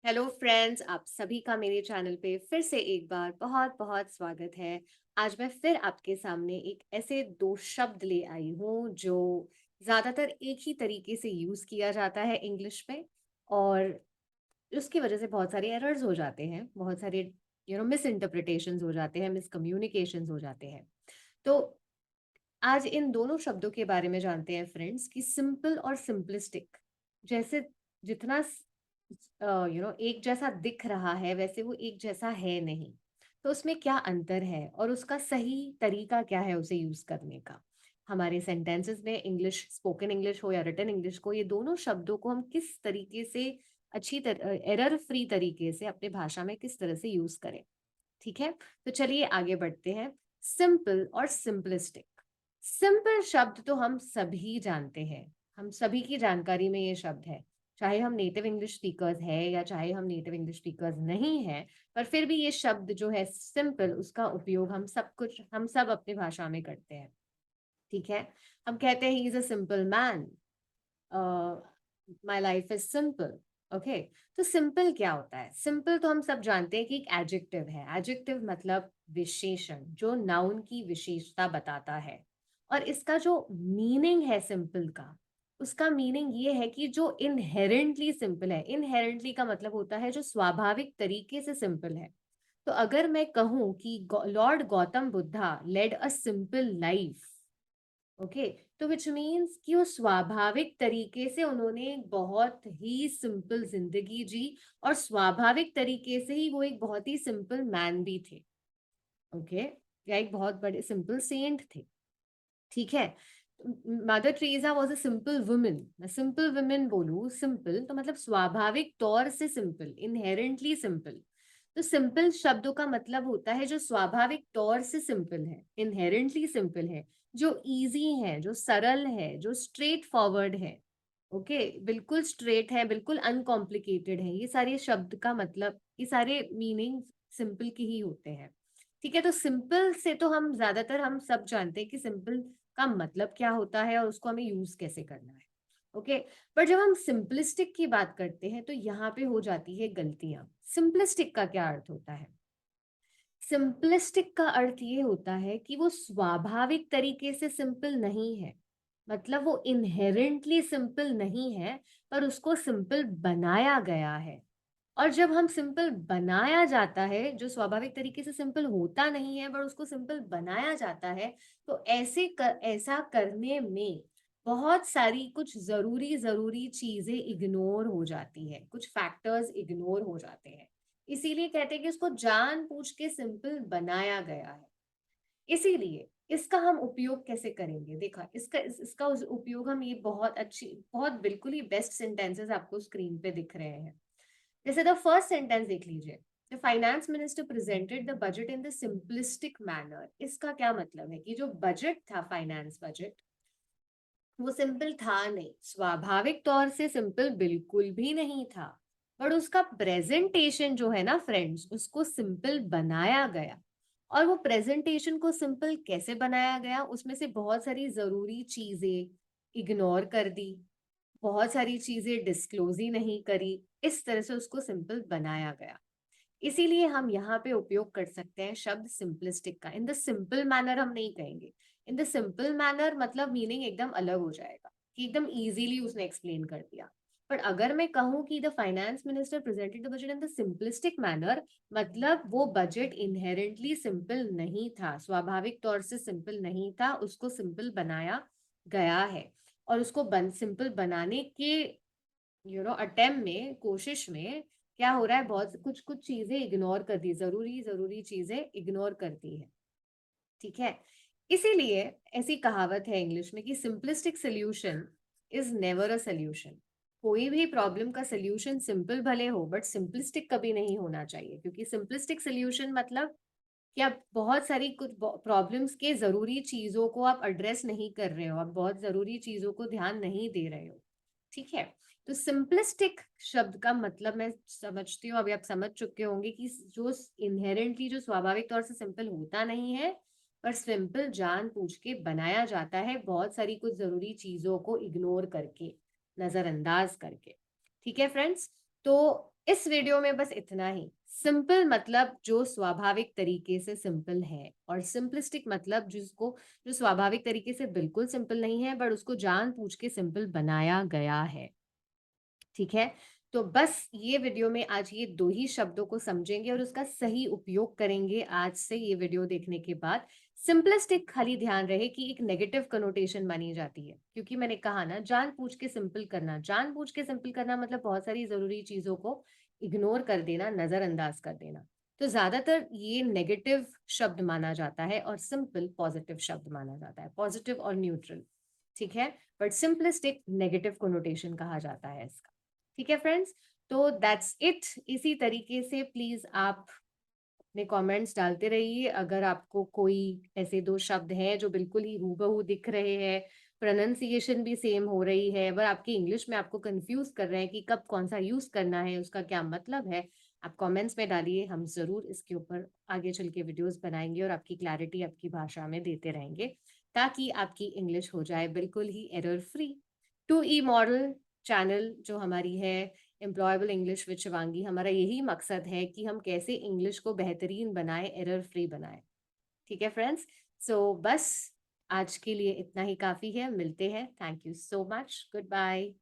Hello friends, आप सभी का मेरे चैनल पे फिर से एक बार बहुत बहुत स्वागत है। आज मैं फिर आपके सामने एक ऐसे दो शब्द ले आई हूँ जो ज़्यादातर एक ही तरीके से यूज़ किया जाता है इंग्लिश में, और उसकी वजह से बहुत सारे एरर्स हो जाते हैं, बहुत सारे मिस इंटरप्रिटेशंस हो जाते हैं, मिसकम्युनिकेशंस हो जाते हैं। तो आज इन दोनों शब्दों के बारे में जानते हैं फ्रेंड्स कि सिंपल और सिंपलिस्टिक जैसे जितना एक जैसा दिख रहा है वैसे वो एक जैसा है नहीं। तो उसमें क्या अंतर है और उसका सही तरीका क्या है उसे यूज करने का। हमारे सेंटेंसेस में इंग्लिश, स्पोकन इंग्लिश हो या रिटन इंग्लिश को, ये दोनों शब्दों को हम किस तरीके से एरर फ्री तरीके से अपने भाषा में किस तरह से यूज करें। ठीक है, तो चलिए आगे बढ़ते हैं। सिंपल और सिंपलिस्टिक। सिंपल शब्द तो हम सभी जानते हैं, हम सभी की जानकारी में ये शब्द है, चाहे हम नेटिव इंग्लिश स्पीकर्स हैं या चाहे हम नेटिव इंग्लिश स्पीकर्स नहीं हैं। पर फिर भी ये शब्द जो है सिंपल, उसका उपयोग हम सब अपनी भाषा में करते हैं। ठीक है, हम कहते हैं he is a simple man, my life is simple. Okay, तो सिंपल क्या होता है? सिंपल तो हम सब जानते हैं कि एक एडजेक्टिव है। एडजेक्टिव मतलब विशेषण, जो नाउन की विशेषता बताता है। और इसका जो मीनिंग है सिंपल का, उसका मीनिंग ये है कि जो इनहेरेंटली सिंपल है। इनहेरेंटली का मतलब होता है जो स्वाभाविक तरीके से सिंपल है। तो अगर मैं कहूं कि lord Gautam Buddha led a simple life, okay, तो विच मीन्स कि वो स्वाभाविक तरीके से उन्होंने एक बहुत ही सिंपल जिंदगी जी, और स्वाभाविक तरीके से ही वो एक बहुत ही सिंपल मैन भी थे। ओके, या एक बहुत बड़े सिंपल सेंट थे। ठीक है, mother Teresa was a simple women. मैं सिंपल वुमेन बोलूं, सिंपल तो मतलब स्वाभाविक तौर से सिंपल, इनहेरेंटली सिंपल। तो सिंपल शब्दों का मतलब होता है जो स्वाभाविक तौर से सिंपल है, इनहेरेंटली सिंपल है, जो इजी है, जो सरल है, जो स्ट्रेट फॉरवर्ड है। ओके, बिल्कुल स्ट्रेट है, बिल्कुल अनकॉम्प्लिकेटेड है। ये सारे शब्द का मतलब, ये सारे मीनिंग सिंपल के ही होते हैं। ठीक है, तो सिंपल से तो हम सब जानते हैं कि सिंपल का मतलब क्या होता है और उसको हमें यूज कैसे करना है। ओके, पर जब हम सिंपलिस्टिक की बात करते हैं तो यहाँ पे हो जाती है गलतियां। सिंपलिस्टिक का क्या अर्थ होता है? सिंपलिस्टिक का अर्थ ये होता है कि वो स्वाभाविक तरीके से सिंपल नहीं है, मतलब वो इनहेरेंटली सिंपल नहीं है, पर उसको सिंपल बनाया गया है। और जब हम सिंपल बनाया जाता है, जो स्वाभाविक तरीके से सिंपल होता नहीं है पर उसको सिंपल बनाया जाता है, तो ऐसा करने में बहुत सारी कुछ जरूरी जरूरी चीजें इग्नोर हो जाती है, कुछ फैक्टर्स इग्नोर हो जाते हैं। इसीलिए कहते हैं कि उसको जानबूझ के सिंपल बनाया गया है। इसीलिए इसका हम उपयोग कैसे करेंगे? देखा, इसका उपयोग हम, ये बहुत अच्छी, बहुत बिल्कुल ही बेस्ट सेंटेंसेस आपको स्क्रीन पे दिख रहे हैं। जैसे द फर्स्ट सेंटेंस देख लीजिए, the finance minister presented the budget in the simplistic manner. इसका क्या मतलब है कि जो बजट था, फाइनेंस बजट, वो सिंपल था नहीं, स्वाभाविक तौर से सिंपल बिल्कुल भी नहीं था। पर उसका प्रेजेंटेशन जो है ना फ्रेंड्स, उसको सिंपल बनाया गया। और वो प्रेजेंटेशन को सिंपल कैसे बनाया गया? उसमें से बहुत सारी जरूरी चीजें इग्नोर कर दी, बहुत सारी चीजें डिस्क्लोज ही नहीं करी, इस तरह से उसको सिंपल बनाया गया। इसीलिए हम यहाँ पे उपयोग कर सकते हैं शब्द सिंपलिस्टिक का। इन द सिंपल मैनर हम नहीं कहेंगे। इन द सिंपल मैनर मतलब मीनिंग एकदम अलग हो जाएगा, कि एकदम इजीली उसने एक्सप्लेन कर दिया। पर अगर मैं कहूँ कि the finance minister presented the budget in the simplistic manner, मतलब वो बजट इनहेरेंटली सिंपल नहीं था, स्वाभाविक तौर से सिंपल नहीं था, उसको सिंपल बनाया गया है। और उसको सिंपल बनाने के अटेम्प्ट में, कोशिश में, क्या हो रहा है, बहुत कुछ कुछ चीजें इग्नोर कर दी, जरूरी जरूरी चीजें इग्नोर कर दी है। ठीक है, इसीलिए ऐसी कहावत है इंग्लिश में कि simplistic solution is never a solution. कोई भी प्रॉब्लम का सोल्यूशन सिंपल भले हो, बट सिंपलिस्टिक कभी नहीं होना चाहिए, क्योंकि सिंपलिस्टिक सोल्यूशन मतलब कि आप बहुत सारी कुछ प्रॉब्लम्स के जरूरी चीजों को आप एड्रेस नहीं कर रहे हो, आप बहुत जरूरी चीजों को ध्यान नहीं दे रहे हो। ठीक है, तो सिंपलिस्टिक शब्द का मतलब मैं समझती हूँ, अभी आप समझ चुके होंगे कि जो इनहेरेंटली, जो स्वाभाविक तौर से सिंपल होता नहीं है, पर सिंपल जान पूछ के बनाया जाता है, बहुत सारी कुछ जरूरी चीजों को इग्नोर करके, नजरअंदाज करके। ठीक है फ्रेंड्स, तो इस वीडियो में बस इतना ही। सिंपल मतलब जो स्वाभाविक तरीके से सिंपल है, और सिंपलिस्टिक मतलब जो स्वाभाविक तरीके से बिल्कुल सिंपल नहीं है बट उसको जानबूझ के सिंपल बनाया गया है। ठीक है? तो बस ये वीडियो में आज ये 2 ही शब्दों को समझेंगे और उसका सही उपयोग करेंगे आज से ये वीडियो देखने के बाद। सिंपलिस्टिक खाली ध्यान रहे कि एक नेगेटिव कनोटेशन मानी जाती है, क्योंकि मैंने कहा ना जानबूझ के सिंपल करना, जानबूझ के सिंपल करना मतलब बहुत सारी ज़रूरी चीज़ों को इग्नोर कर देना, नज़रअंदाज कर देना। तो ज़्यादातर ये नेगेटिव शब्द माना जाता है और सिंपल पॉजिटिव शब्द माना जाता है, पॉजिटिव और न्यूट्रल। ठीक है? बट सिंपलिस्टिक नेगेटिव कनोटेशन कहा जाता है इसका। ठीक है फ्रेंड्स, तो दैट्स इट। इसी तरीके से प्लीज आप अपने कमेंट्स डालते रहिए। अगर आपको कोई ऐसे 2 शब्द हैं जो बिल्कुल ही हूबहू दिख रहे हैं, प्रोनाउंसिएशन भी सेम हो रही है, पर आपकी इंग्लिश में आपको कंफ्यूज कर रहे हैं कि कब कौन सा यूज करना है, उसका क्या मतलब है, आप कमेंट्स में डालिए। हम जरूर इसके ऊपर आगे चल के वीडियोस बनाएंगे और आपकी क्लैरिटी आपकी भाषा में देते रहेंगे, ताकि आपकी इंग्लिश हो जाए बिल्कुल ही error free. 2E model channel जो हमारी है, एम्प्लॉयबल इंग्लिश विद शिवांगी, हमारा यही मकसद है कि हम कैसे इंग्लिश को बेहतरीन बनाएं, एरर फ्री बनाएं। ठीक है फ्रेंड्स, सो बस आज के लिए इतना ही काफी है। मिलते हैं। Thank you so much. Good bye.